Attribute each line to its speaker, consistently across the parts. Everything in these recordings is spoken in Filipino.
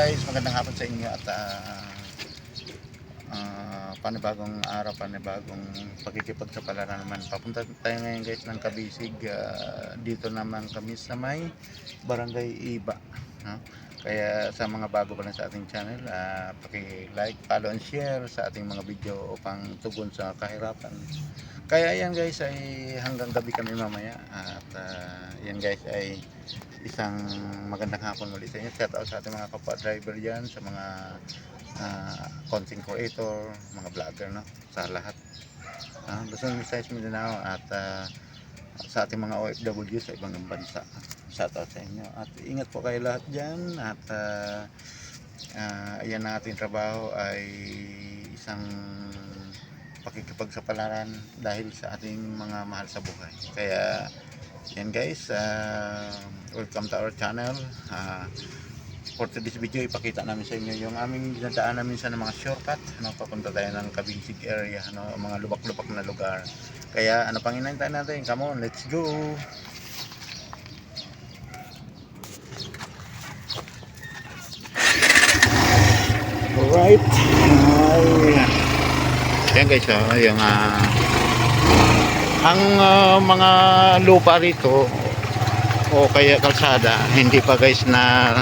Speaker 1: guys, magandang hapon sa inyo at panibagong araw, panibagong pagkikipagsapalaran naman. Papunta tayo ngayon guys ng Kabisig. Dito naman kami sa may Barangay Iba, no? Kaya sa mga bago pa lang sa ating channel, paki-like, follow and share sa ating mga video upang tugon sa kahirapan. Kaya yan guys ay hanggang gabi kami mamaya at yan guys ay isang magandang hapon muli sa inyo. Shout out sa ating mga kapwa driver dyan, sa mga content creator, mga vlogger, no? Sa lahat, Luzon, Visayas, Mindanao at sa ating mga OFW sa ibang bansa. Shout out sa inyo at ingat po kayo lahat dyan at ayan ang ating trabaho ay isang pakikipagsapalaran dahil sa ating mga mahal sa buhay. Kaya yan guys, welcome to our channel. For today's video, ipakita namin sa inyo yung aming dinadaanan minsan ng mga shortcut, papunta tayo ng Kabisig area, mga lubak-lubak na lugar. Kaya ano pang inantay natin? Come on, let's go! Alright, yan guys, yung ang mga lupa rito o kaya kalsada hindi pa guys na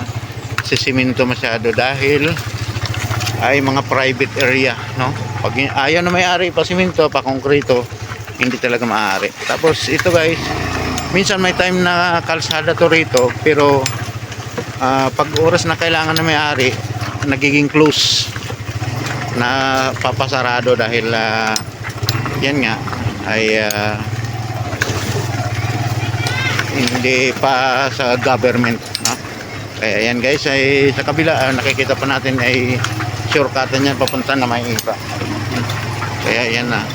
Speaker 1: sisiminto masyado dahil ay mga private area, no? Pag ayaw na may-ari pa siminto, pa konkreto, hindi talaga maaari. Tapos ito guys, minsan may time na kalsada to rito pero pag oras na kailangan na may-ari, nagiging close na papasarado dahil yan nga ay hindi pa sa government, no? Kaya yan guys ay sa kabila nakikita pa natin ay shortcutan yan papunta na may iba. Kaya yan na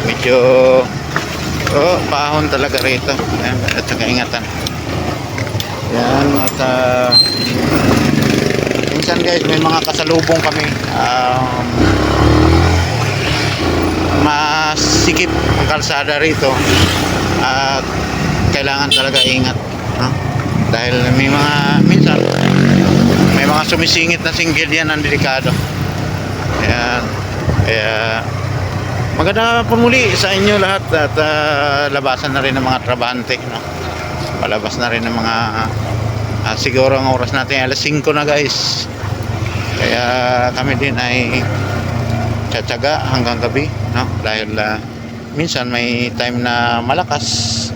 Speaker 1: medyo pahon talaga rito. Yan, at saka ingatan yan at minsan guys may mga kasalubong kami, masikip ang kalsada rito at kailangan talaga ingat, no? Dahil may mga minsan may mga sumisingit na singgil yan, ang delikado. Ayan. Kaya maganda po muli sa inyo lahat at labasan na rin ng mga trabahante, no? Palabas na rin ng mga siguro ang oras natin alas 5 na guys. Kaya kami din ay tsatsaga hanggang gabi, no? Dahil minsan may time na malakas,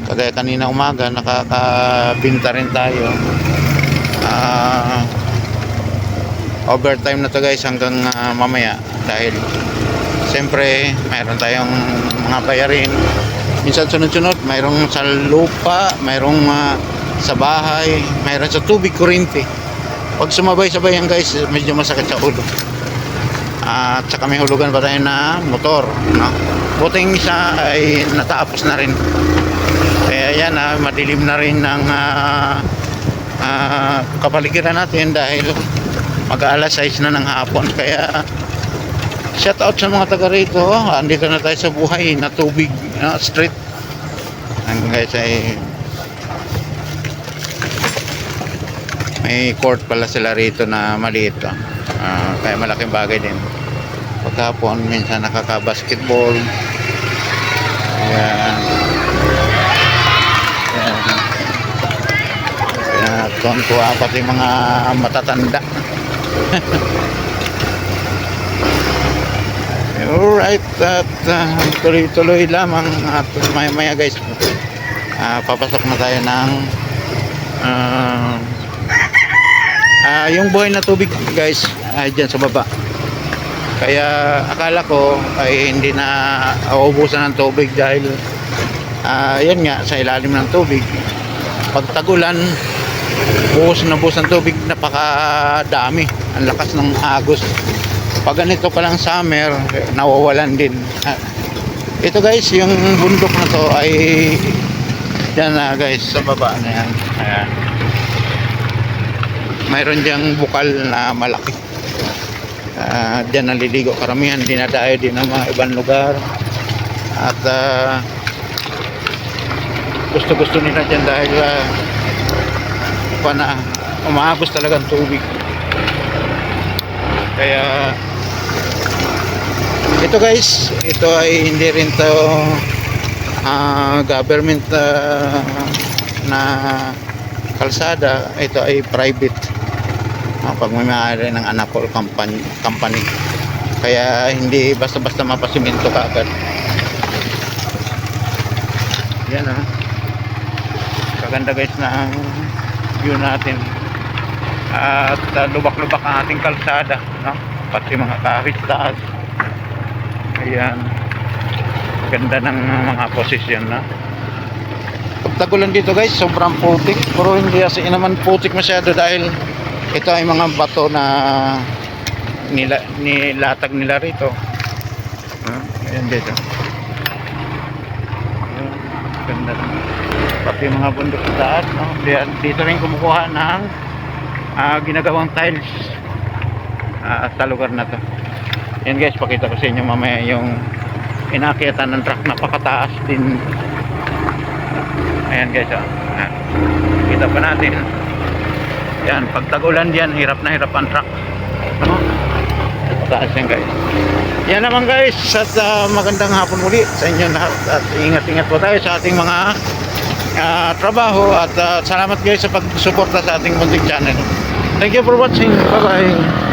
Speaker 1: kagaya kanina umaga nakakabinta rin tayo. Overtime na to guys hanggang mamaya dahil siyempre mayroon tayong mga bayarin. Minsan sunod-sunod, mayroong sa lupa, mayroong sa bahay, mayroon sa tubig, kuryente. Pag sumabay-sabay yan guys, medyo masakit sa ulo. At saka may hulugan pa tayo na motor, no? Buting isa ay natapos na rin. Kaya yan, madilim na rin ng kapaligiran natin dahil mag-aalas 6 na ng hapon. Kaya shout out sa mga taga rito. Andito na tayo sa buhay na tubig, street. Hanggang guys ay may court pala sila rito na maliit, kaya malaking bagay din. Pagkapon minsan nakaka-basketball. Ayan. Ayan. Kaya tuwan-tuwa pati mga matatanda. Alright, at tuloy-tuloy lamang at maya-maya guys, papasok na tayo ng yung buhay na tubig guys ay dyan sa baba. Kaya akala ko ay hindi na uubusan ng tubig dahil yan nga sa ilalim ng tubig pag tagulan buhos na buhos ng tubig, napakadami, ang lakas ng agos. Pag ganito pa lang summer nawawalan din. Ito guys, yung bundok na to ay yan na guys sa baba na yan. Ayan. Mayroon diyang bukal na malaki. Diyan naliligo karamihan, dinadayo din ng mga ibang lugar. At gusto-gusto nila dyan dahil umaagos talaga ang tubig. Kaya ito guys, ito ay hindi rin to government na kalsada. Ito ay private, pagmamayari ng Anacol company. Kaya hindi basta-basta mapasimento ka agad. Yan kaganda guys na ang view natin. At lubak-lubak ang ating kalsada, no? Pati mga kahit taas. Ayan, ganda ng mga posisyon na. Pagtagulan dito guys, sobrang putik, pero hindi kasi naman putik masyado dahil ito ay mga bato na nilatag nila rito. Ayan dito. Ayan, ganda na. Pati mga bundok sa taas, no? Dito rin kumukuha ng ginagawang tiles sa lugar na to. Yan guys, pakita ko sa inyo mamaya yung inakyatan ng truck, napakataas din. Ayan guys, kita pa natin. Yan, pag tag-ulan diyan, hirap na hirap ang truck, no? Napakataas yan guys. Yan naman guys, at magandang hapon muli sa inyo lahat, at ingat-ingat po tayo sa ating mga trabaho, at salamat guys sa pagsuporta sa ating munting channel. Thank you for watching. Bye bye.